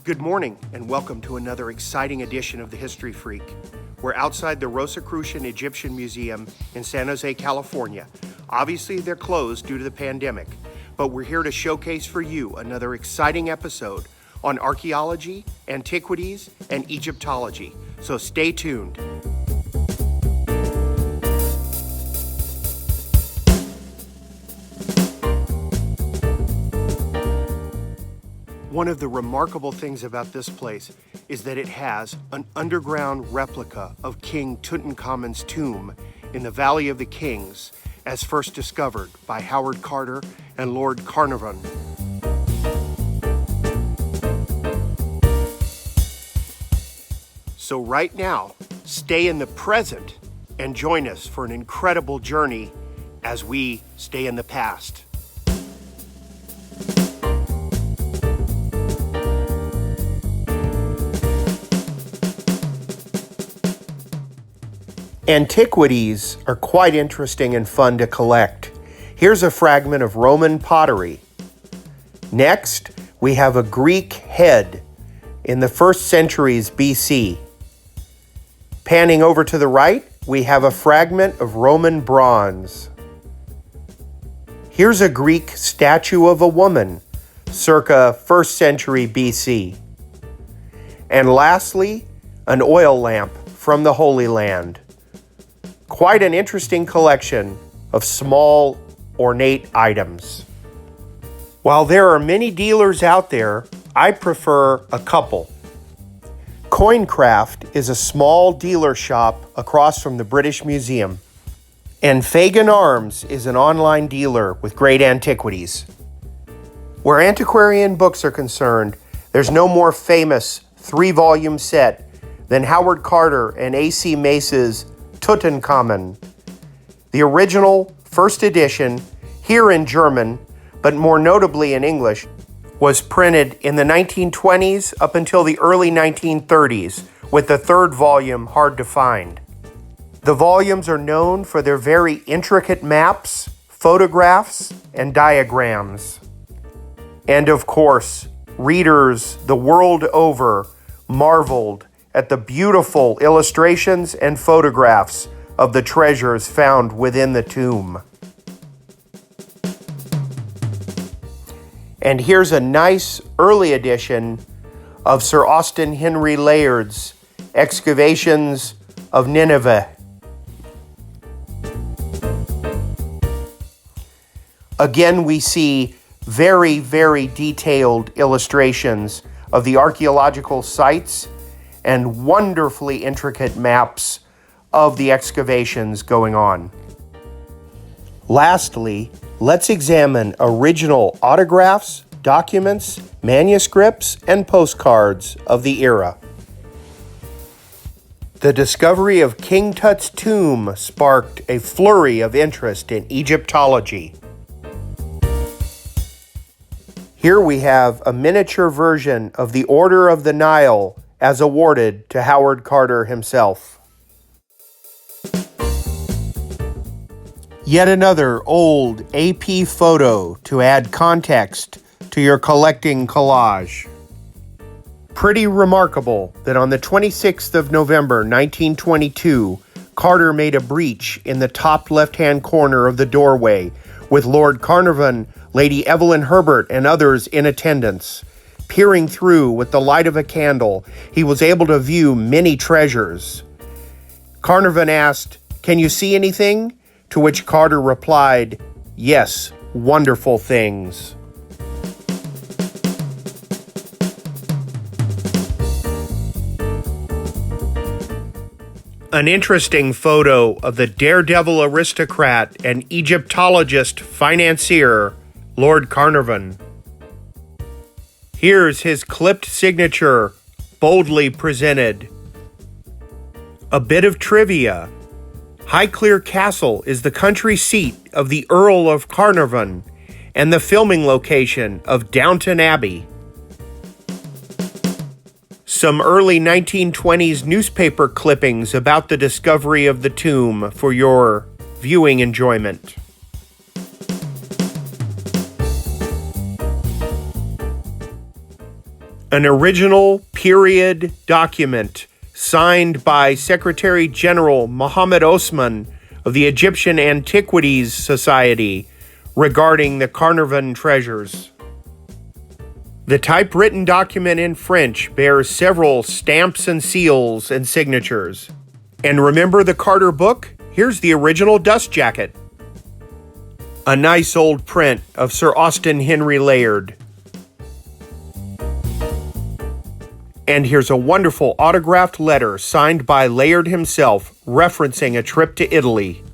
Good morning and welcome to another exciting edition of the History Freak. We're outside the Rosicrucian Egyptian Museum in San Jose, California. Obviously they're closed due to the pandemic, but we're here to showcase for you another exciting episode on archaeology, antiquities, and Egyptology. So stay tuned. One of the remarkable things about this place is that it has an underground replica of King Tutankhamun's tomb in the Valley of the Kings, as first discovered by Howard Carter and Lord Carnarvon. So right now, stay in the present and join us for an incredible journey as we stay in the past. Antiquities are quite interesting and fun to collect. Here's a fragment of Roman pottery. Next, we have a Greek head in the 1st centuries BC. Panning over to the right, we have a fragment of Roman bronze. Here's a Greek statue of a woman, circa 1st century BC. And lastly, an oil lamp from the Holy Land. Quite an interesting collection of small, ornate items. While there are many dealers out there, I prefer a couple. Coincraft is a small dealer shop across from the British Museum, and Fagan Arms is an online dealer with great antiquities. Where antiquarian books are concerned, there's no more famous 3-volume set than Howard Carter and A.C. Mace's Tutankhamun. The original 1st edition, here in German, but more notably in English, was printed in the 1920s up until the early 1930s, with the 3rd volume hard to find. The volumes are known for their very intricate maps, photographs, and diagrams. And of course, readers the world over marveled at the beautiful illustrations and photographs of the treasures found within the tomb. And here's a nice early edition of Sir Austen Henry Layard's Excavations of Nineveh. Again, we see very, very detailed illustrations of the archaeological sites and wonderfully intricate maps of the excavations going on. Lastly, let's examine original autographs, documents, manuscripts, and postcards of the era. The discovery of King Tut's tomb sparked a flurry of interest in Egyptology. Here we have a miniature version of the Order of the Nile as awarded to Howard Carter himself. Yet another old AP photo to add context to your collecting collage. Pretty remarkable that on the 26th of November 1922, Carter made a breach in the top left-hand corner of the doorway with Lord Carnarvon, Lady Evelyn Herbert, and others in attendance. Peering through with the light of a candle, he was able to view many treasures. Carnarvon asked, "Can you see anything?" To which Carter replied, "Yes, wonderful things." An interesting photo of the daredevil aristocrat and Egyptologist financier, Lord Carnarvon. Here's his clipped signature, boldly presented. A bit of trivia. Highclere Castle is the country seat of the Earl of Carnarvon and the filming location of Downton Abbey. Some early 1920s newspaper clippings about the discovery of the tomb for your viewing enjoyment. An original period document signed by Secretary General Mohammed Osman of the Egyptian Antiquities Society regarding the Carnarvon treasures. The typewritten document in French bears several stamps and seals and signatures. And remember the Carter book? Here's the original dust jacket. A nice old print of Sir Austen Henry Layard. And here's a wonderful autographed letter signed by Layard himself referencing a trip to Italy.